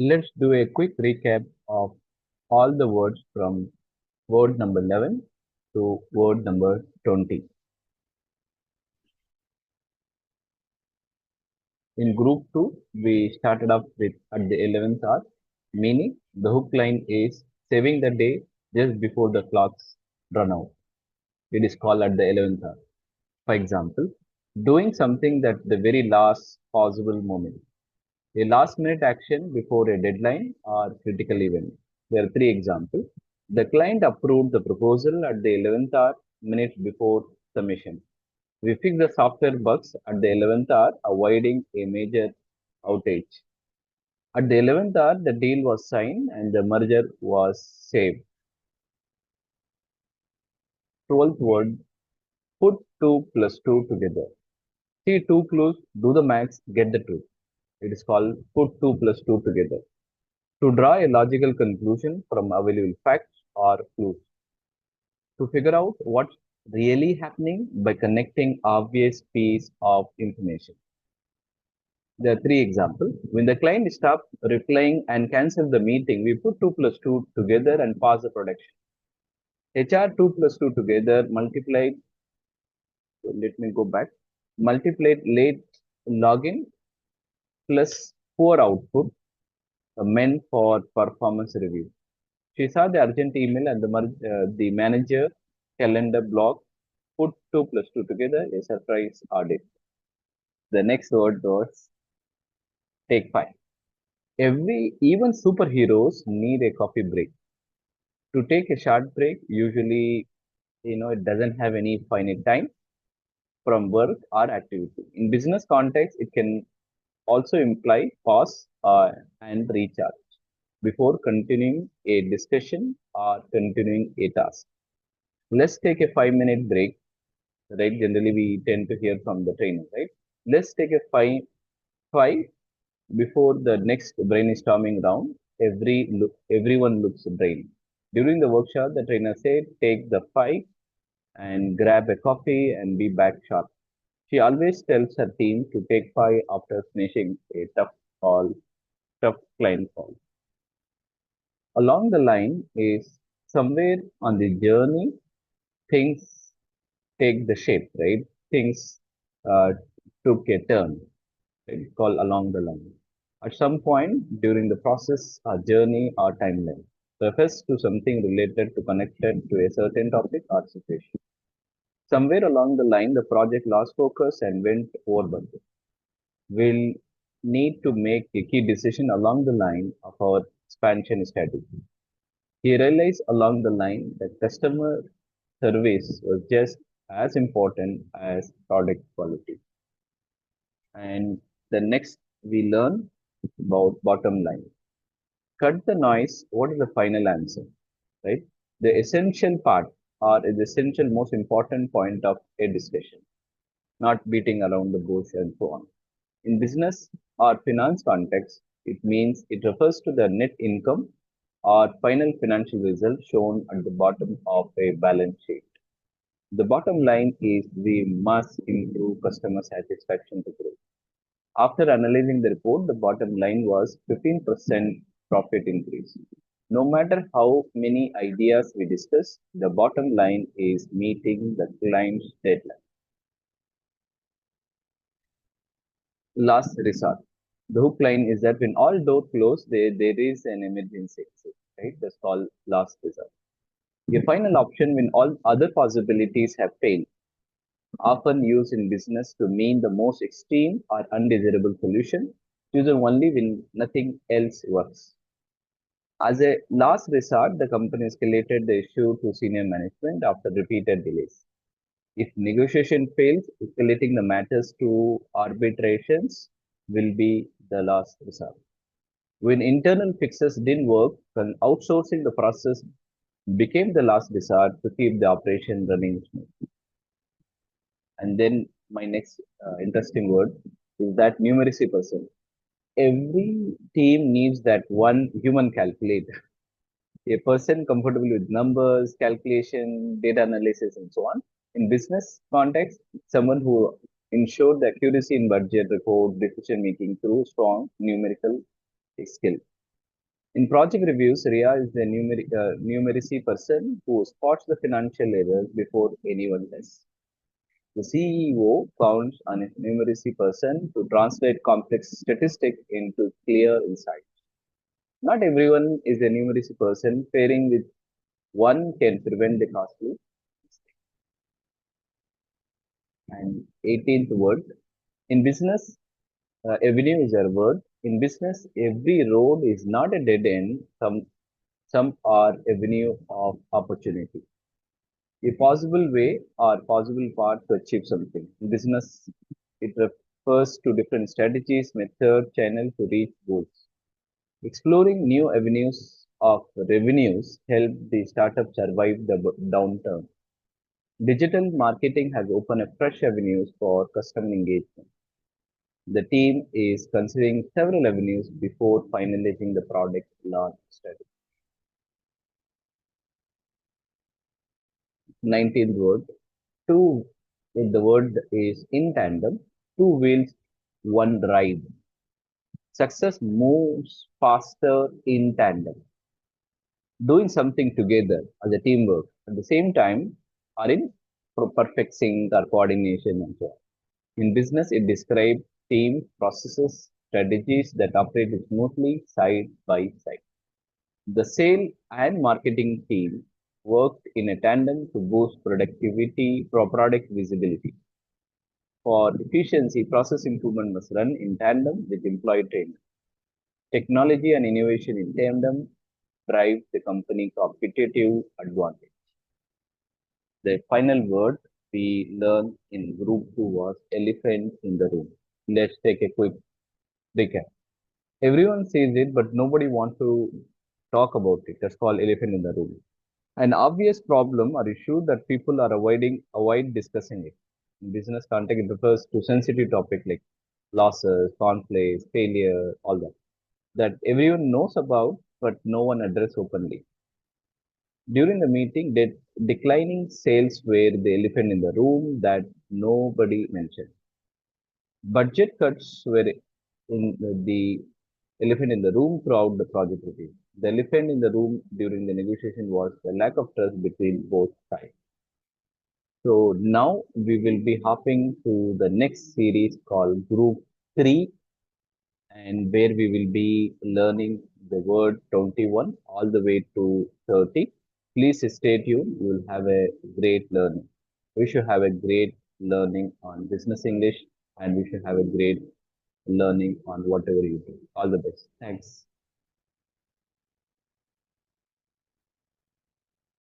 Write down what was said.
Let's do a quick recap of all the words from word number 11 to word number 20. In group 2, we started up with at the 11th hour, meaning the hook line is saving the day just before the clocks run out. It is called at the 11th hour. For example, doing something at the very last possible moment. A last minute action before a deadline or critical event. There are three examples. The client approved the proposal at the 11th hour, minutes before submission. We fixed the software bugs at the 11th hour, avoiding a major outage. At the 11th hour, the deal was signed and the merger was saved. 12th word, put 2 plus 2 together. See two clues, do the max, get the truth. It is called put 2 plus 2 together. To draw a logical conclusion from available facts or clues. To figure out what's really happening by connecting obvious piece of information. There are three examples. When the client stopped replying and canceled the meeting, we put 2 plus 2 together and pause the production. HR 2 plus 2 together multiplied, let me go back, multiplied late login plus poor output meant for performance review. She saw the urgent email and the manager calendar block, put 2 plus 2 together, a surprise audit. The next word was take 5. Even superheroes need a coffee break. To take a short break, usually, it doesn't have any finite time from work or activity. In business context, it can also imply pause and recharge before continuing a discussion or continuing a task. Let's take a 5-minute break, right? Generally, we tend to hear from the trainer, right? Let's take a five before the next brainstorming round. Everyone looks drained. During the workshop, the trainer said, take the 5 and grab a coffee and be back sharp. She always tells her team to take 5 after finishing a call, tough client call. Along the line is somewhere on the journey, things take the shape, right? Things uh, took a turn, right? Called along the line. At some point during the process, or journey, or timeline, refers to something related to connected to a certain topic or situation. Somewhere along the line, the project lost focus and went over budget. We'll need to make a key decision along the line of our expansion strategy. He realized along the line that customer service was just as important as product quality. And the next we learn about bottom line. Cut the noise. What is the final answer? Right? The essential part or the essential most important point of a discussion, not beating around the bush and so on. In business or finance context, it means it refers to the net income or final financial result shown at the bottom of a balance sheet. The bottom line is we must improve customer satisfaction to grow. After analyzing the report, the bottom line was 15% profit increase. No matter how many ideas we discuss, the bottom line is meeting the client's deadline. Last resort. The hook line is that when all doors close, there is an emergency exit, right? That's called last resort. A final option when all other possibilities have failed, often used in business to mean the most extreme or undesirable solution, chosen only when nothing else works. As a last resort, the company escalated the issue to senior management after repeated delays. If negotiation fails, escalating the matters to arbitrations will be the last resort. When internal fixes didn't work, then outsourcing the process became the last resort to keep the operation running smooth. And then my next interesting word is that numeracy person. Every team needs that one human calculator, a person comfortable with numbers, calculation, data analysis, and so on. In business context, someone who ensure the accuracy in budget report, decision making through strong numerical skill. In project reviews, Ria is the numeracy person who spots the financial errors before anyone does. The CEO counts on a numeracy person to translate complex statistics into clear insight. Not everyone is a numeracy person. Pairing with one can prevent the costly. And 18th word. In business, avenue is our word. In business, every road is not a dead end. Some are avenue of opportunity. A possible way or possible path to achieve something. In business, it refers to different strategies, method, channel to reach goals. Exploring new avenues of revenues help the startup survive the downturn. Digital marketing has opened a fresh avenues for customer engagement. The team is considering several avenues before finalizing the product launch strategy. 19th word. Two, if the word is in tandem, two wheels, one ride. Success moves faster in tandem. Doing something together as a teamwork at the same time are in perfect sync or coordination and so on. In business, it describes team processes, strategies that operate smoothly side by side. The sale and marketing team worked in a tandem to boost productivity, product visibility. For efficiency, process improvement must run in tandem with employee training. Technology and innovation in tandem drive the company competitive advantage. The final word we learned in group 2 was elephant in the room. Let's take a quick recap. Everyone sees it, but nobody wants to talk about it. That's called elephant in the room. An obvious problem or issue that people are avoid discussing it. In business context, it refers to sensitive topic like losses, conflicts, failure, all that everyone knows about, but no one address openly. During the meeting, declining sales were the elephant in the room that nobody mentioned. Budget cuts were in the elephant in the room throughout the project review. The elephant in the room during the negotiation was the lack of trust between both sides. So now we will be hopping to the next series called Group 3, and where we will be learning the word 21 all the way to 30. Please stay tuned. You will have a great learning. We should have a great learning on business English, and we should have a great learning on whatever you do. All the best. Thanks.